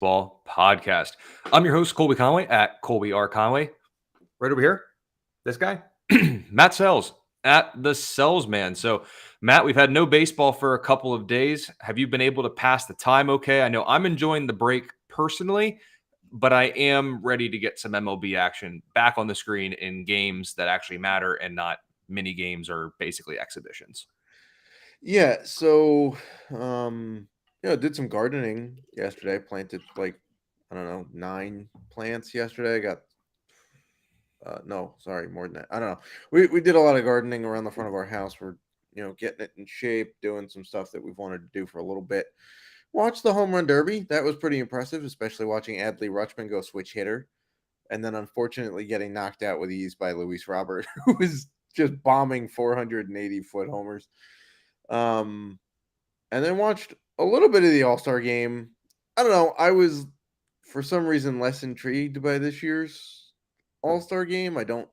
Ball Podcast. I'm your host, Colby Conway at Colby R. Conway. Right over here, this guy, Matt Selz at the Selz Man. So, Matt, we've had no baseball for a couple of days. Have you been able to pass the time okay? I know I'm enjoying the break personally, but I am ready to get some MLB action back on the screen in games that actually matter and not mini games or basically exhibitions. Yeah, so did some gardening yesterday. Planted like I don't know, 9 plants yesterday. I got no, sorry, more than that. I don't know. We did a lot of gardening around the front of our house. We're getting it in shape, doing some stuff that we've wanted to do for a little bit. Watched the home run derby. That was pretty impressive, especially watching Adley Rutschman go switch hitter, and then unfortunately getting knocked out with ease by Luis Robert, who was just bombing 480-foot homers. Um, and then watched a little bit of the All Star game. I don't know. I was for some reason less intrigued by this year's All Star game. I don't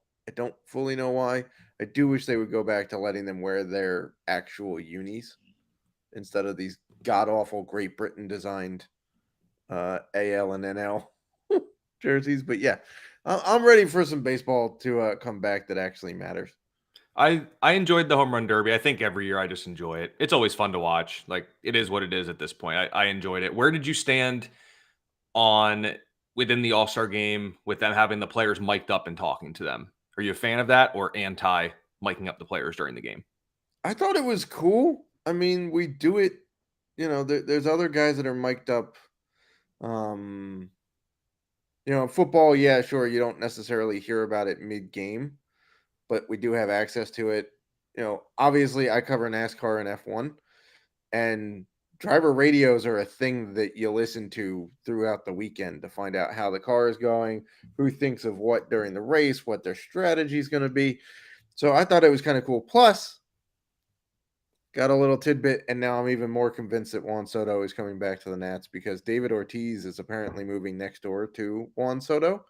fully know why. I do wish they would go back to letting them wear their actual unis instead of these god awful Great Britain designed AL and NL jerseys. But yeah, I'm ready for some baseball to come back that actually matters. I enjoyed the home run derby. I think every year I just enjoy it. It's always fun to watch. Like it is what it is at this point. I enjoyed it. Where did you stand on within the All Star game with them having the players mic'd up and talking to them? Are you a fan of that or anti miking up the players during the game? I thought it was cool. I mean, we do it. There's other guys that are mic'd up. Um, football, yeah, sure, you don't necessarily hear about it mid game, but we do have access to it. Obviously, I cover NASCAR and F1, and driver radios are a thing that you listen to throughout the weekend to find out how the car is going, who thinks of what during the race, what their strategy is going to be. So I thought it was kind of cool. Plus, got a little tidbit, and now I'm even more convinced that Juan Soto is coming back to the Nats because David Ortiz is apparently moving next door to Juan Soto.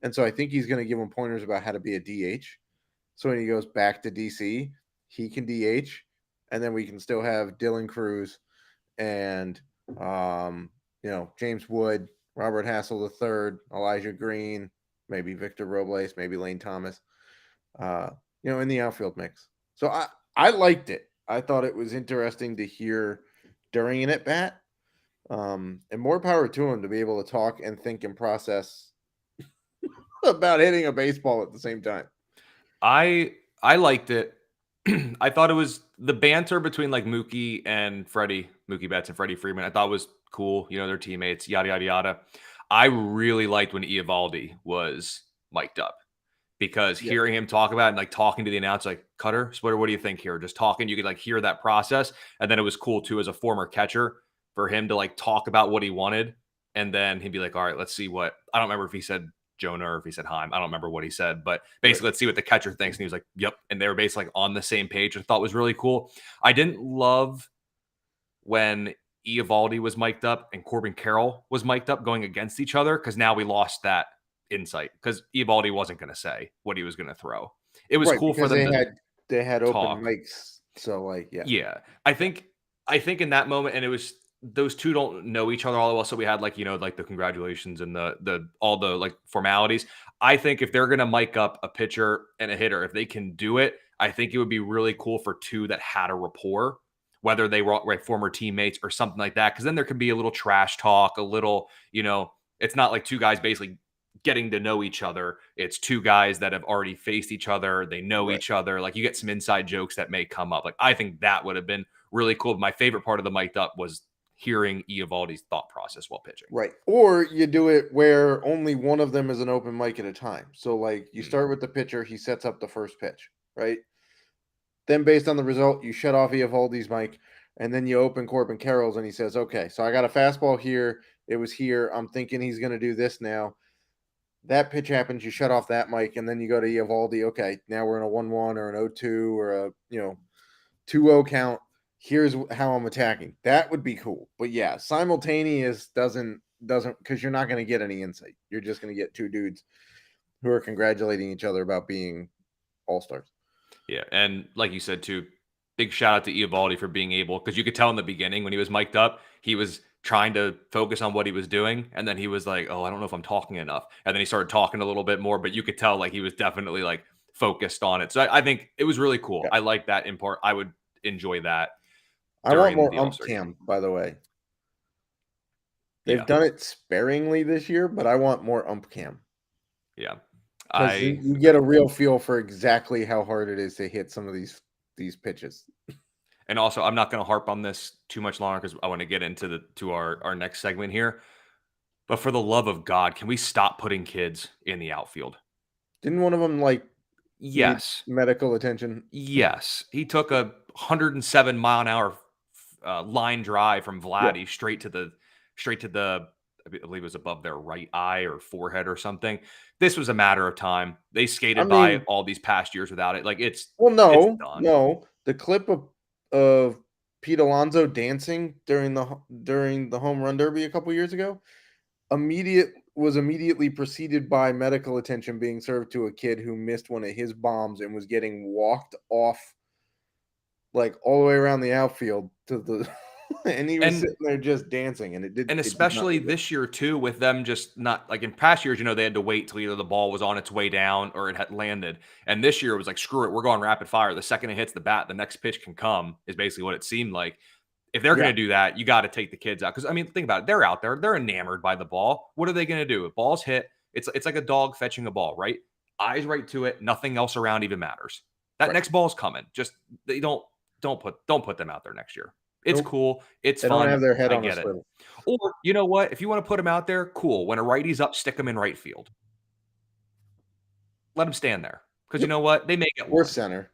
And so I think he's going to give him pointers about how to be a DH. So when he goes back to DC, he can DH, and then we can still have Dylan Cruz and James Wood, Robert Hassel III, Elijah Green, maybe Victor Robles, maybe Lane Thomas, in the outfield mix. So I liked it. I thought it was interesting to hear during an at bat, and more power to him to be able to talk and think and process about hitting a baseball at the same time. I liked it. I thought it was the banter between like Mookie Betts and Freddie Freeman. I thought was cool. You know, their teammates, yada yada yada. I really liked when Eovaldi was mic'd up because Yeah. hearing him talk about it and like talking to the announcer, like Cutter, Splitter, what do you think here? Just talking, you could like hear that process. And then it was cool too as a former catcher for him to like talk about what he wanted. And then he'd be like, all right, let's see what I don't remember if he said Jonah or if he said Heim. I don't remember what he said, but Right. basically, let's see what the catcher thinks. And he was like, yep. And they were basically like on the same page, which I thought was really cool. I didn't love when Eovaldi was mic'd up and Corbin Carroll was mic'd up going against each other because now we lost that insight because Eovaldi wasn't going to say what he was going to throw. It was Right, cool for because them to they had open talk. mics. So like, yeah. Yeah. I think in that moment, and it was those two don't know each other all that well. So we had like, like the congratulations and the all the like formalities. I think if they're gonna mic up a pitcher and a hitter, if they can do it, I think it would be really cool for two that had a rapport, whether they were like former teammates or something like that. Cause then there could be a little trash talk, a little, it's not like two guys basically getting to know each other. It's two guys that have already faced each other. They know Right. each other. Like you get some inside jokes that may come up. Like I think that would have been really cool. My favorite part of the mic'd up was hearing Eovaldi's thought process while pitching. Right. Or you do it where only one of them is an open mic at a time. So like you Mm. start with the pitcher, he sets up the first pitch, right? Then based on the result, you shut off Eovaldi's mic, and then you open Corbin Carroll's and he says, okay, so I got a fastball here. It was here. I'm thinking he's gonna do this now. That pitch happens, you shut off that mic, and then you go to Eovaldi. Okay, now we're in a 1-1 or an 0-2 or a 2-0 count. Here's how I'm attacking. That would be cool. But yeah, simultaneous doesn't because you're not going to get any insight. You're just going to get two dudes who are congratulating each other about being all stars. Yeah. And like you said, too, big shout out to Eovaldi for being able, because you could tell in the beginning when he was mic'd up, he was trying to focus on what he was doing, and then he was like, "Oh, I don't know if I'm talking enough." And then he started talking a little bit more, but you could tell like he was definitely like focused on it. So I think it was really cool. Yeah. I like that in part. I would enjoy that I want during more the ump All-Star game. cam, by the way. They've Yeah, done it sparingly this year, but I want more ump cam yeah. because I you get agree. a real feel for exactly how hard it is to hit some of these pitches. And also, I'm not going to harp on this too much longer because I want to get into our next segment here. But for the love of God, can we stop putting kids in the outfield? Didn't one of them like need Yes. medical attention? Yes. He took a 107-mile-an-hour line drive from Yeah. Vladdy straight to the I believe it was above their right eye or forehead or something. This was a matter of time. They I skated by mean, all these past years without it. Like well, it's no, done. no. The clip of Pete Alonso dancing during the home run derby a couple years ago immediately preceded by medical attention being served to a kid who missed one of his bombs and was getting walked off like all the way around the outfield to the and he was And sitting there just dancing and And it did not especially look good. this year too, with them just not like in past years, they had to wait till either the ball was on its way down or it had landed. And this year it was like, screw it, we're going rapid fire. The second it hits the bat, the next pitch can come, is basically what it seemed like. If they're going Yeah, to do that, you got to take the kids out. Because I mean, think about it. They're out there, they're enamored by the ball. What are they going to do? If ball's hit, it's like a dog fetching a ball, right? Eyes right to it, nothing else around even matters. That right. next ball's coming. Just they don't put them out there next year. It's Nope. cool. It's They don't fun. have their head I on a get it. swivel. Or you know what? If you want to put him out there, cool. When a righty's up, stick him in right field. Let him stand there because you Yep. know what? They may get Or one center.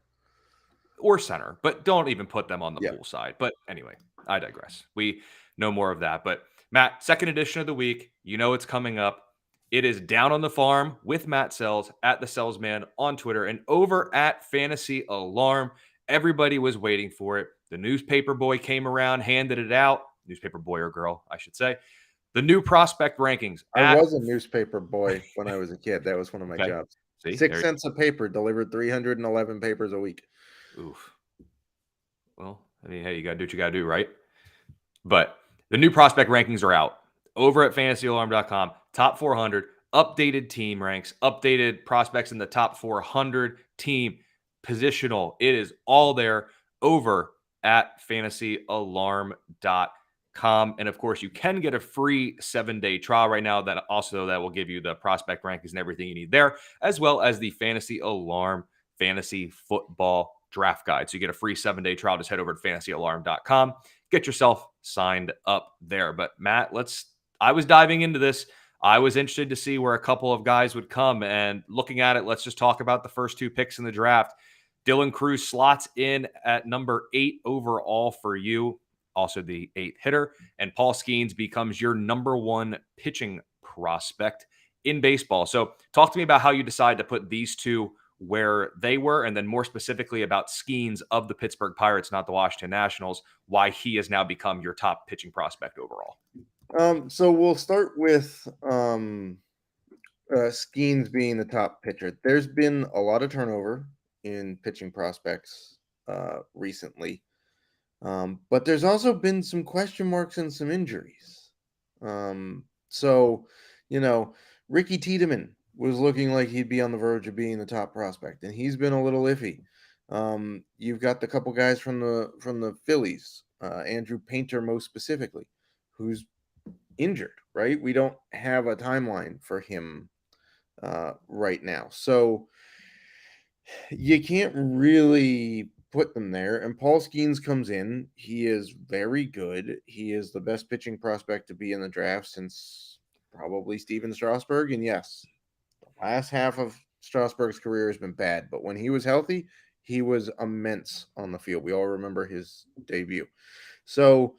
or center, but don't even put them on the Yeah. pool side. But anyway, I digress. We know more of that. But Matt, second edition of the week. You know it's coming up. It is Down on the Farm with Matt Selz at the Selzman on Twitter and over at Fantasy Alarm. Everybody was waiting for it. The newspaper boy came around, handed it out. Newspaper boy or girl, I should say. The new prospect rankings I at was a newspaper boy when I was a kid. That was one of my okay. jobs. See, 6 there. cents a paper, delivered 311 papers a week. Oof. Well, I mean, hey, you got to do what you got to do, right? But the new prospect rankings are out over at fantasyalarm.com. Top 400, updated team ranks, updated prospects in the top 400 team positional. It is all there over at fantasyalarm.com. And of course, you can get a free 7-day trial right now that will give you the prospect rankings and everything you need there, as well as the Fantasy Alarm Fantasy Football Draft Guide. So you get a free 7-day trial. Just head over to fantasyalarm.com. Get yourself signed up there. But Matt, I was diving into this. I was interested to see where a couple of guys would come. And looking at it, let's just talk about the first two picks in the draft. Dylan Cruz slots in at number 8 overall for you, also the 8th hitter. And Paul Skeens becomes your number 1 pitching prospect in baseball. So talk to me about how you decide to put these two where they were, and then more specifically about Skeens of the Pittsburgh Pirates, not the Washington Nationals, why he has now become your top pitching prospect overall. So we'll start with Skeens being the top pitcher. There's been a lot of turnover in pitching prospects recently, but there's also been some question marks and some injuries. So, you know, Ricky Tiedemann was looking like he'd be on the verge of being the top prospect, and he's been a little iffy. You've got the couple guys from the Phillies, Andrew Painter most specifically, who's injured. Right, we don't have a timeline for him right now, so you can't really put them there. And Paul Skeens comes in. He is very good. He is the best pitching prospect to be in the draft since probably Steven Strasburg. And yes, the last half of Strasburg's career has been bad, but when he was healthy, he was immense on the field. We all remember his debut. So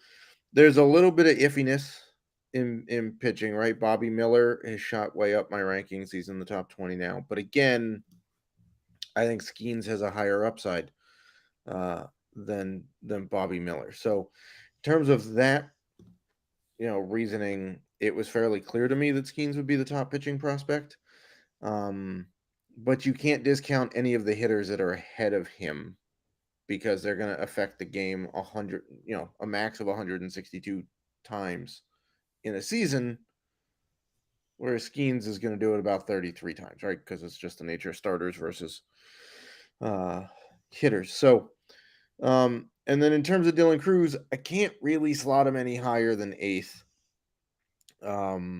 there's a little bit of iffiness in pitching, right? Bobby Miller has shot way up my rankings. He's in the top 20 now. But again, I think Skeens has a higher upside uh, than Bobby Miller. So, in terms of that, reasoning, it was fairly clear to me that Skeens would be the top pitching prospect. But you can't discount any of the hitters that are ahead of him because they're going to affect the game a max of 162 times in a season, whereas Skeens is going to do it about 33 times, right? Because it's just the nature of starters versus hitters. So, and then in terms of Dylan Cruz, I can't really slot him any higher than eighth. Kyle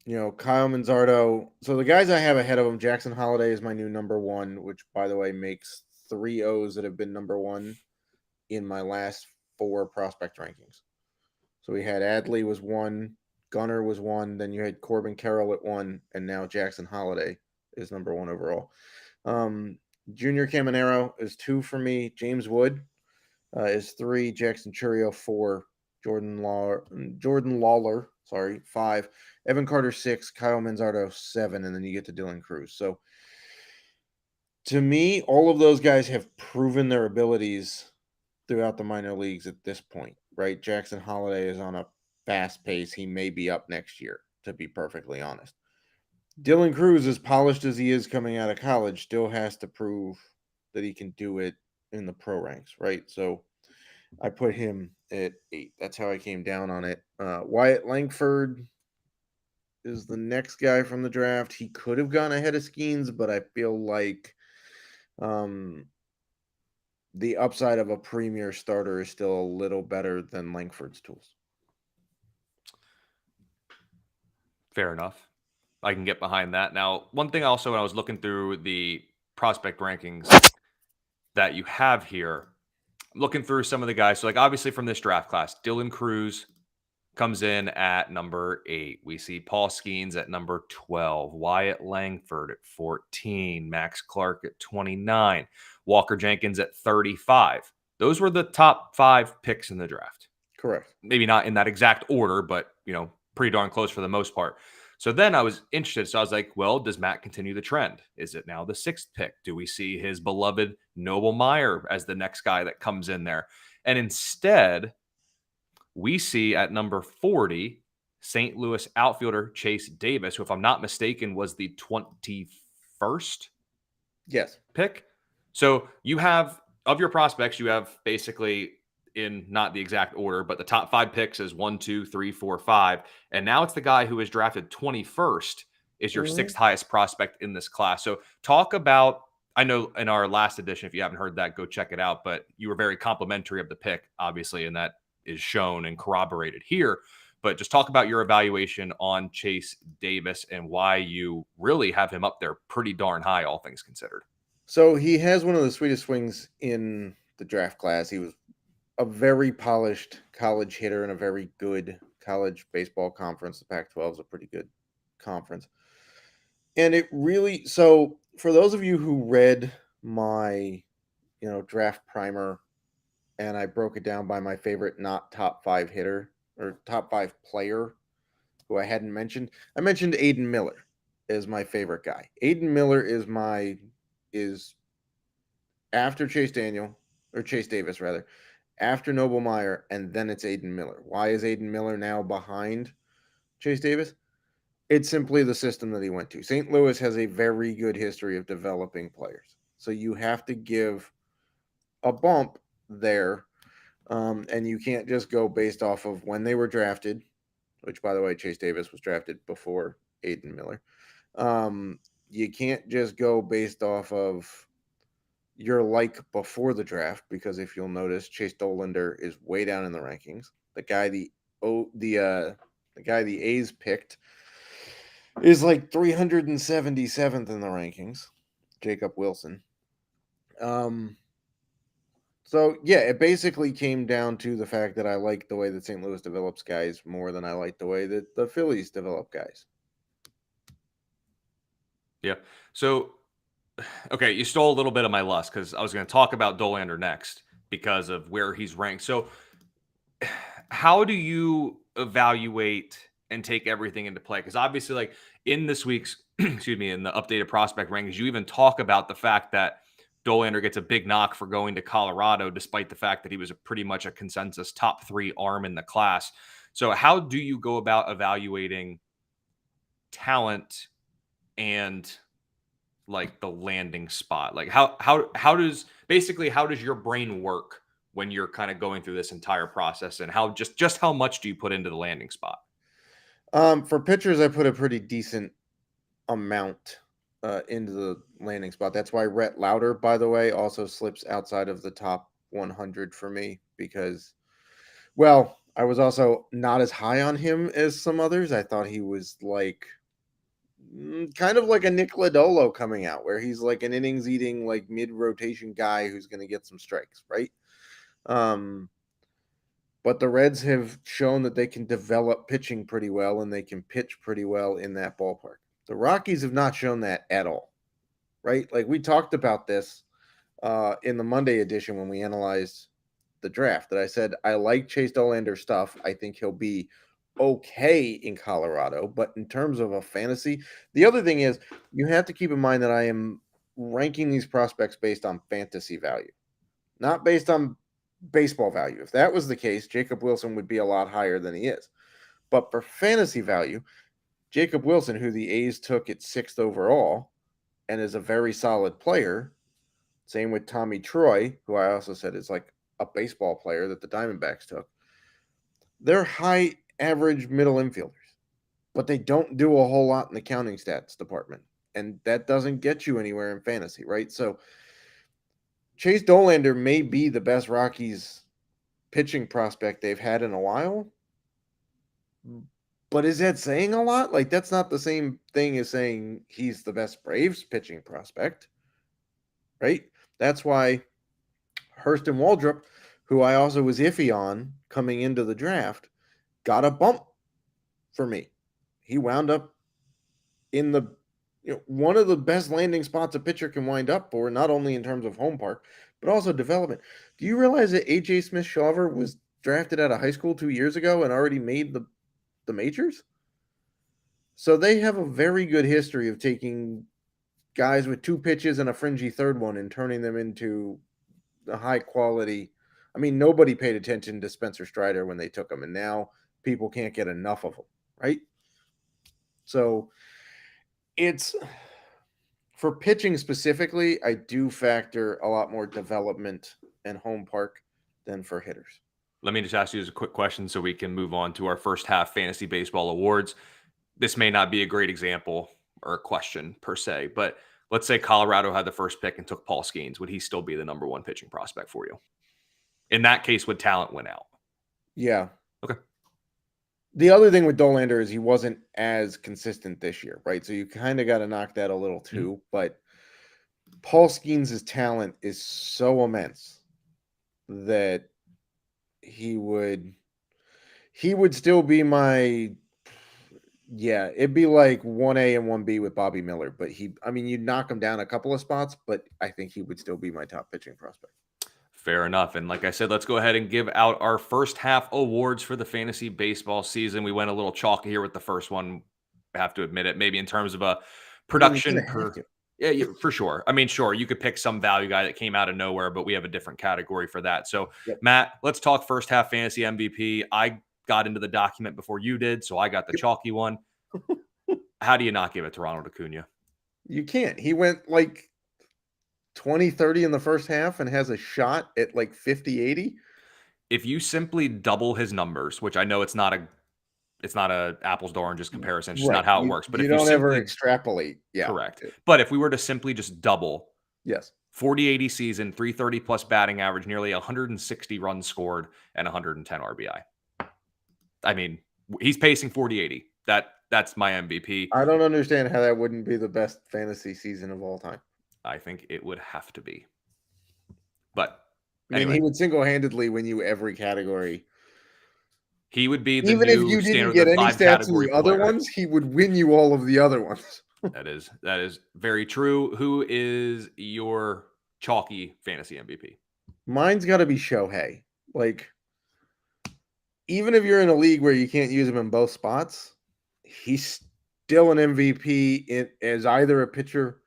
Manzardo. So the guys I have ahead of him, Jackson Holiday is my new number one, which, by the way, makes 3 O's that have been number one in my last 4 prospect rankings. So we had Adley was 1, Gunnar was 1, then you had Corbin Carroll at 1, and now Jackson Holiday is number 1 overall. Junior Caminero is 2 for me. James Wood is 3. Jackson Churio 4. Jordan Lawler, 5. Evan Carter 6. Kyle Manzardo 7, and then you get to Dylan Cruz. So to me, all of those guys have proven their abilities throughout the minor leagues at this point, right? Jackson Holiday is on a fast pace. He may be up next year, to be perfectly honest. Dylan Cruz, as polished as he is coming out of college, still has to prove that he can do it in the pro ranks, right? So I put him at 8. That's how I came down on it. Wyatt Langford is the next guy from the draft. He could have gone ahead of Skeens, but I feel like the upside of a premier starter is still a little better than Langford's tools. Fair enough. I can get behind that. Now, one thing also, when I was looking through the prospect rankings that you have here, looking through some of the guys. So, like, obviously from this draft class, Dylan Cruz comes in at number 8. We see Paul Skeens at number 12, Wyatt Langford at 14, Max Clark at 29, Walker Jenkins at 35. Those were the top 5 picks in the draft. Correct. Maybe not in that exact order, but, pretty darn close for the most part. So then I was interested. So I was like, well, does Matt continue the trend? Is it now the 6th pick? Do we see his beloved Noble Meyer as the next guy that comes in there? And instead, we see at number 40, St. Louis outfielder Chase Davis, who, if I'm not mistaken, was the 21st pick. So you have, of your prospects, you have basically, in not the exact order, but the top 5 picks is 1, 2, 3, 4, 5. And now it's the guy who was drafted 21st is your 6th highest prospect in this class. So talk about, I know in our last edition, if you haven't heard that, go check it out. But you were very complimentary of the pick, obviously, and that is shown and corroborated here. But just talk about your evaluation on Chase Davis and why you really have him up there pretty darn high, all things considered. So he has one of the sweetest swings in the draft class. He was a very polished college hitter in a very good college baseball conference. The Pac-12 is a pretty good conference. And it really, so for those of you who read my, draft primer, and I broke it down by my favorite not top 5 hitter or top 5 player who I hadn't mentioned, I mentioned Aiden Miller as my favorite guy. Aiden Miller is after Chase Davis, after Noble Meyer, and then it's Aiden Miller. Why is Aiden Miller now behind Chase Davis? It's simply the system that he went to. St. Louis has a very good history of developing players. So you have to give a bump there, and you can't just go based off of when they were drafted, which, by the way, Chase Davis was drafted before Aiden Miller. You can't just go based off of your before the draft, because if you'll notice, Chase Dollander is way down in the rankings. The guy the A's picked is like 377th in the rankings, Jacob Wilson. So yeah, it basically came down to the fact that I like the way that St. Louis develops guys more than I like the way that the Phillies develop guys. Yeah. So, okay, you stole a little bit of my lust because I was going to talk about Dollander next because of where he's ranked. So, how do you evaluate and take everything into play? Because obviously, like in this week's, excuse me, in the updated prospect rankings, you even talk about the fact that Dollander gets a big knock for going to Colorado, despite the fact that he was pretty much a consensus top 3 arm in the class. So, how do you go about evaluating talent and like the landing spot? Like how does your brain work when you're kind of going through this entire process, and how just how much do you put into the landing spot? For pitchers, I put a pretty decent amount into the landing spot. That's why Rhett Lauder, by the way, also slips outside of the top 100 for me because, well, I was also not as high on him as some others. I thought he was like kind of like a Nick Lodolo coming out, where he's like an innings eating, like mid rotation guy who's going to get some strikes, right? Um, but the Reds have shown that they can develop pitching pretty well and they can pitch pretty well in that ballpark. The Rockies have not shown that at all, right? Like we talked about this in the Monday edition when we analyzed the draft, that I said I like Chase Dolander's stuff. I think he'll be okay in Colorado, but in terms of a fantasy, the other thing is you have to keep in mind that I am ranking these prospects based on fantasy value, not based on baseball value. If that was the case, Jacob Wilson would be a lot higher than he is. But for fantasy value, Jacob Wilson, who the A's took at 6th overall and is a very solid player, same with Tommy Troy, who I also said is like a baseball player that the Diamondbacks took. They're high average middle infielders, but they don't do a whole lot in the counting stats department. And that doesn't get you anywhere in fantasy, right? So Chase Dolander may be the best Rockies pitching prospect they've had in a while. But is that saying a lot? Like, that's not the same thing as saying he's the best Braves pitching prospect, right? That's why Hurston Waldrop, who I also was iffy on coming into the draft, got a bump for me. He wound up in the one of the best landing spots a pitcher can wind up for, not only in terms of home park, but also development. Do you realize that AJ Smith-Shawver was drafted out of high school 2 years ago and already made the majors? So they have a very good history of taking guys with 2 pitches and a fringy third one and turning them into a high quality. I mean, nobody paid attention to Spencer Strider when they took him, and now people can't get enough of him, right? So it's for pitching specifically, I do factor a lot more development and home park than for hitters. Let me just ask you as a quick question so we can move on to our first half fantasy baseball awards. This may not be a great example or a question per se, but let's say Colorado had the first pick and took Paul Skeens. Would he still be the number one pitching prospect for you? In that case, would talent win out? Yeah. Okay. The other thing with Dolander is he wasn't as consistent this year, right? So you kind of got to knock that a little too. Mm-hmm. But Paul Skeens' talent is so immense that he would still be my, yeah, it'd be like 1A and 1B with Bobby Miller. But you'd knock him down a couple of spots, but I think he would still be my top pitching prospect. Fair enough. And like I said, let's go ahead and give out our first half awards for the fantasy baseball season. We went a little chalky here with the first one. I have to admit it, maybe in terms of a production per. Yeah, for sure. I mean, sure, you could pick some value guy that came out of nowhere, but we have a different category for that. So, yep. Matt, let's talk first half fantasy MVP. I got into the document before you did, so I got the chalky one. How do you not give it to Ronald Acuna? You can't. He went like 20-30 in the first half and has a shot at like 50-80. If you simply double his numbers, which I know it's not a apples to oranges comparison, it's just not how it works. But if you don't ever extrapolate, yeah. Correct. But if we were to simply just double, yes, 40-80 season, 330 plus batting average, nearly 160 runs scored, and 110 RBI. I mean, he's pacing 40-80. That's my MVP. I don't understand how that wouldn't be the best fantasy season of all time. I think it would have to be. But anyway. I mean, he would single-handedly win you every category. He would be the even if you didn't get any stats in the other ones, he would win you all of the other ones. That is very true. Who is your chalky fantasy MVP? Mine's got to be Shohei. Like, even if you're in a league where you can't use him in both spots, he's still an MVP as either a pitcher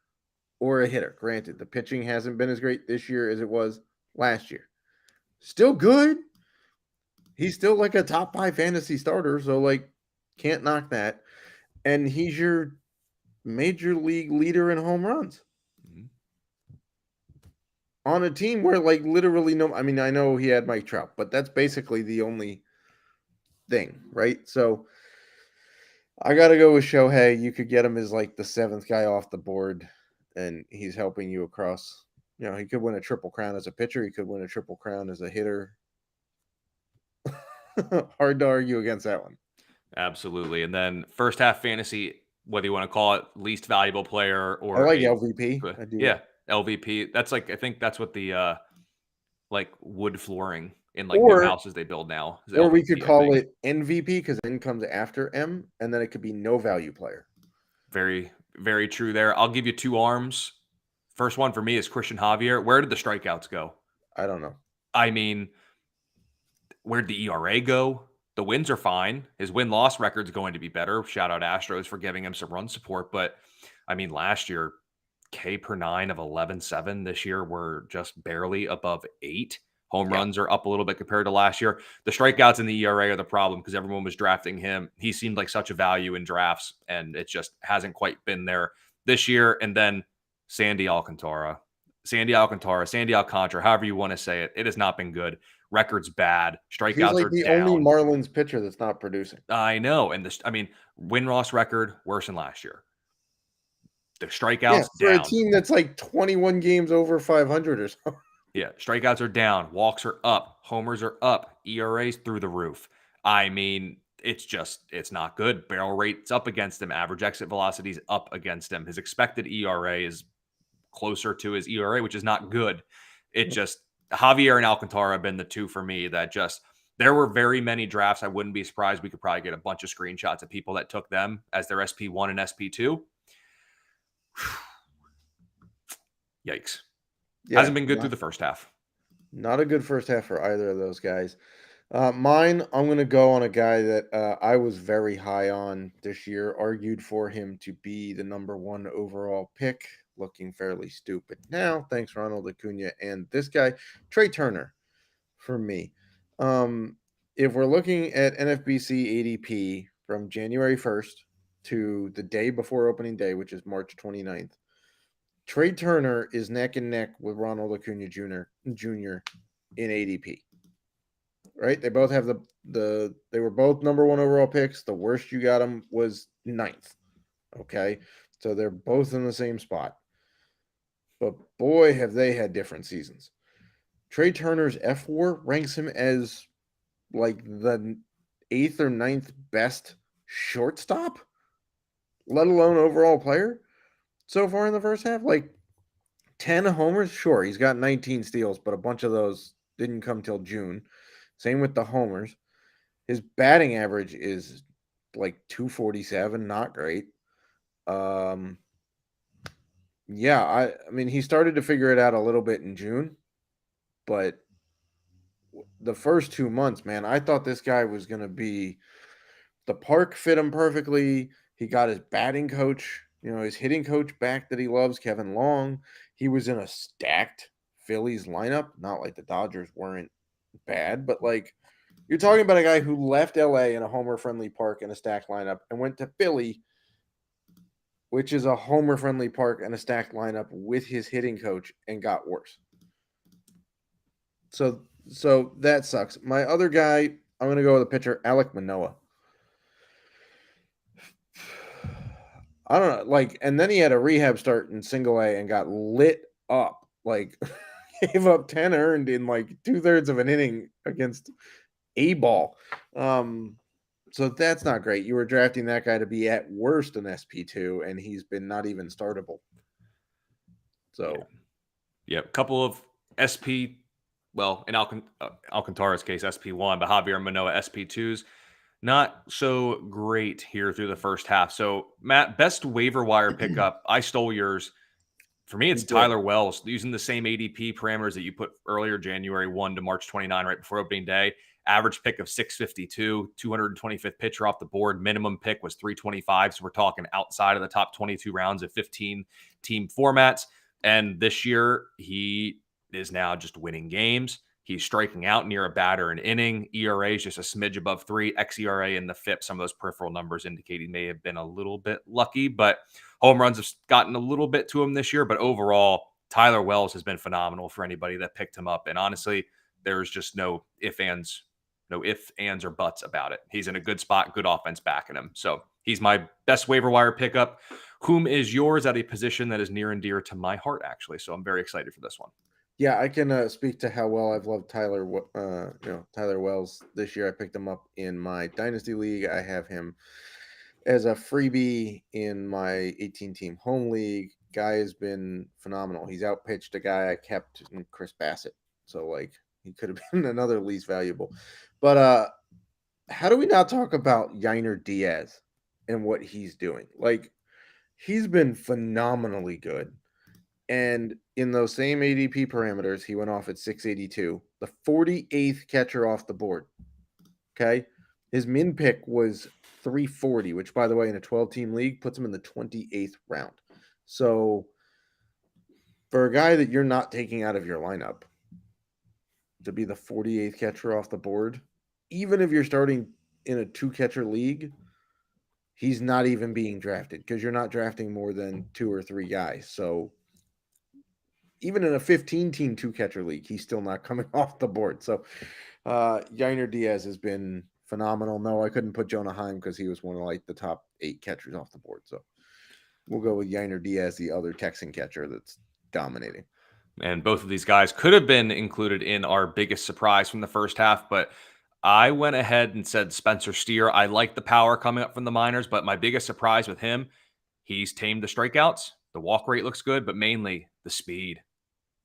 or a hitter. Granted, the pitching hasn't been as great this year as it was last year. Still good. He's still like a top 5 fantasy starter, so like can't knock that. And he's your major league leader in home runs. on a team where like literally no. I mean, I know he had Mike Trout, but that's basically the only thing, right? So I got to go with Shohei. You could get him as like the seventh guy off the board, and he's helping you across. You know, he could win a triple crown as a pitcher. He could win a triple crown as a hitter. Hard to argue against that one. Absolutely. And then first half fantasy, whether you want to call it least valuable player I or like LVP. I do. yeah, LVP. That's like I think that's what the like wood flooring in like new Or houses they build now is or we could LVP, I call think. it MVP because N comes after M, and then it could be no value player. Very, very true there. I'll give you two arms. First one for me is Christian Javier. Where did the strikeouts go? I don't know. I mean, where'd the ERA go? The wins are fine. His win-loss record's going to be better. Shout out Astros for giving him some run support. But I mean, last year, K per nine of 11.7. This year, we're just barely above 8. Home Yeah. runs are up a little bit compared to last year. The strikeouts in the ERA are the problem because everyone was drafting him. He seemed like such a value in drafts, and it just hasn't quite been there this year. And then Sandy Alcantara, Sandy Alcantara, however you want to say it, it has not been good. Record's bad. He's Strikeouts like are the only down. Marlins pitcher that's not producing. I know. And this, I mean, win-loss record worse than last year. The Yeah, strikeouts for a down. team that's like 21 games over 500 or so. Yeah, strikeouts are down, walks are up, homers are up, ERA's through the roof. I mean, it's not good. Barrel rate's up against him, average exit velocity's up against him. His expected ERA is closer to his ERA, which is not good. It just Javier and Alcantara have been the two for me that just there were very many drafts. I wouldn't be surprised. We could probably get a bunch of screenshots of people that took them as their SP1 and SP2. Yikes. Yeah, Hasn't been good through the first half. not a good first half for either of those guys. Mine, I'm going to go on a guy that I was very high on this year, argued for him to be the number one overall pick, looking fairly stupid now. Thanks, Ronald Acuna. And this guy, Trey Turner, for me. If we're looking at NFBC ADP from January 1st to the day before opening day, which is March 29th, Trey Turner is neck and neck with Ronald Acuna Jr. in ADP. Right? They both have they were both number one overall picks. The worst you got them was 9th. Okay. So they're both in the same spot. But boy, have they had different seasons. Trey Turner's F4 ranks him as like the 8th or 9th best shortstop, let alone overall player so far in the first half. Like 10 homers, sure, he's got 19 steals, but a bunch of those didn't come till June. Same with the homers. His batting average is like 247, not great. Yeah, I mean he started to figure it out a little bit in June, but the first 2 months, man, I thought this guy was going to be the park fit him perfectly. He got his batting coach, his hitting coach back that he loves, Kevin Long. He was in a stacked Phillies lineup. Not like the Dodgers weren't bad, but like you're talking about a guy who left LA in a homer-friendly park in a stacked lineup and went to Philly, which is a homer-friendly park and a stacked lineup with his hitting coach and got worse. So that sucks. My other guy, I'm going to go with a pitcher, Alek Manoah. I don't know, like, and then he had a rehab start in single A and got lit up, like gave up 10 earned in like 2/3 of an inning against A ball. So that's not great. You were drafting that guy to be at worst an SP2, and he's been not even startable. So, yeah, a couple of SP, well, in Alcantara's case, SP1, but Javier Manoah SP2s. Not so great here through the first half. So, Matt, best waiver wire pickup. I stole yours. For me, it's Tyler Wells using the same ADP parameters that you put earlier, January 1 to March 29, right before opening day. Average pick of 652, 225th pitcher off the board. Minimum pick was 325. So we're talking outside of the top 22 rounds of 15 team formats. And this year, he is now just winning games. He's striking out near a batter an inning. ERA is just a smidge above 3. xERA and the FIP, some of those peripheral numbers indicate he may have been a little bit lucky, but home runs have gotten a little bit to him this year. But overall, Tyler Wells has been phenomenal for anybody that picked him up. And honestly, there's just no ifs, ands, or buts about it. He's in a good spot, good offense backing him. So he's my best waiver wire pickup. Whom is yours at a position that is near and dear to my heart, actually? So I'm very excited for this one. Yeah, I can speak to how well I've loved Tyler Wells this year. I picked him up in my dynasty league. I have him as a freebie in my 18-team home league. Guy has been phenomenal. He's outpitched a guy I kept in Chris Bassett. So like he could have been another least valuable. But how do we not talk about Yainer Diaz and what he's doing? Like he's been phenomenally good. And in those same ADP parameters, he went off at 682, the 48th catcher off the board. Okay. His min pick was 340, which, by the way, in a 12-team league puts him in the 28th round. So for a guy that you're not taking out of your lineup to be the 48th catcher off the board, even if you're starting in a 2-catcher league, he's not even being drafted because you're not drafting more than 2 or 3 guys. So even in a 15-team 2-catcher league, he's still not coming off the board. So Yainer Diaz has been phenomenal. No, I couldn't put Jonah Heim because he was one of like the top 8 catchers off the board. So we'll go with Yainer Diaz, the other Texan catcher that's dominating. And both of these guys could have been included in our biggest surprise from the first half, but I went ahead and said Spencer Steer. I like the power coming up from the minors, but my biggest surprise with him, he's tamed the strikeouts. The walk rate looks good, but mainly the speed.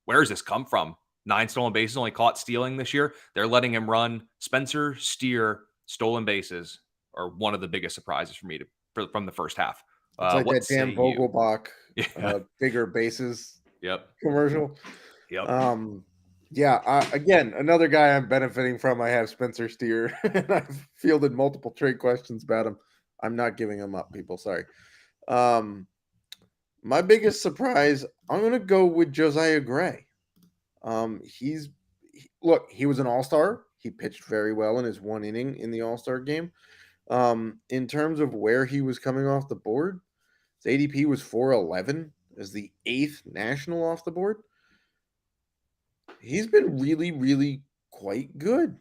Where does this come from? 9 stolen bases, only caught stealing this year. They're letting him run. Spencer Steer stolen bases are one of the biggest surprises for me from the first half. It's like What that say Dan you? Vogelbach Yeah. bigger bases Yep. commercial. Yep. Again, another guy I'm benefiting from. I have Spencer Steer, and I've fielded multiple trade questions about him. I'm not giving him up, people. Sorry. My biggest surprise, I'm going to go with Josiah Gray. He was an all-star. He pitched very well in his 1 inning in the all-star game. In terms of where he was coming off the board, his ADP was 411 as the 8th national off the board. He's been really, really quite good.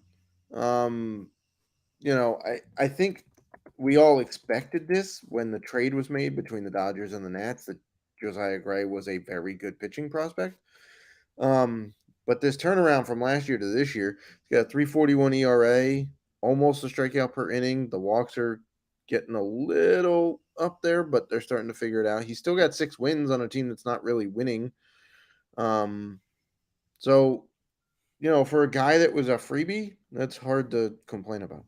I think we all expected this when the trade was made between the Dodgers and the Nats that Josiah Gray was a very good pitching prospect. But this turnaround from last year to this year, he's got a 3.41 ERA, almost a strikeout per inning. The walks are getting a little up there, but they're starting to figure it out. He's still got 6 wins on a team that's not really winning. So, for a guy that was a freebie, that's hard to complain about.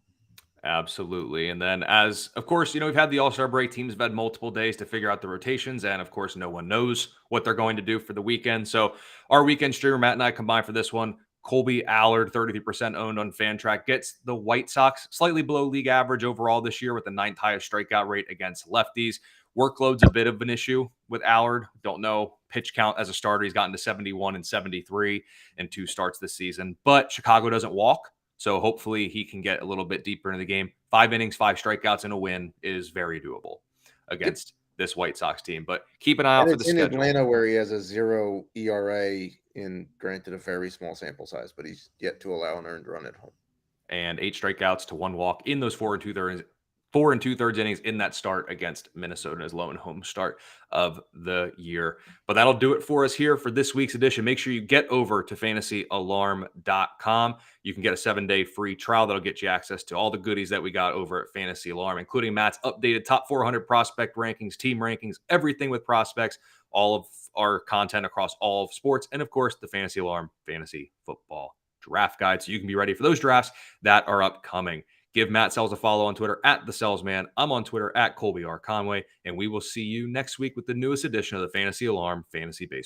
Absolutely. And then of course, we've had the All-Star break. Teams have had multiple days to figure out the rotations. And of course, no one knows what they're going to do for the weekend. So our weekend streamer, Matt and I combined for this one. Colby Allard, 33% owned on Fantrack, gets the White Sox slightly below league average overall this year with the 9th highest strikeout rate against lefties. Workload's a bit of an issue with Allard. Don't know pitch count as a starter. He's gotten to 71 and 73 in 2 starts this season. But Chicago doesn't walk. So hopefully he can get a little bit deeper into the game. 5 innings, 5 strikeouts, and a win is very doable against this White Sox team. But keep an eye out for the schedule. It's in Atlanta where he has a 0 ERA in, granted, a very small sample size, but he's yet to allow an earned run at home. And 8 strikeouts to 1 walk in those 4 2/3 innings in that start against Minnesota, his lone home start of the year. But that'll do it for us here for this week's edition. Make sure you get over to fantasyalarm.com. You can get a 7-day free trial that'll get you access to all the goodies that we got over at Fantasy Alarm, including Matt's updated top 400 prospect rankings, team rankings, everything with prospects, all of our content across all of sports, and of course, the Fantasy Alarm Fantasy Football Draft Guide, so you can be ready for those drafts that are upcoming. Give Matt Selz a follow on Twitter at The Selzman. I'm on Twitter at Colby R. Conway, and we will see you next week with the newest edition of the Fantasy Alarm Fantasy Baseball.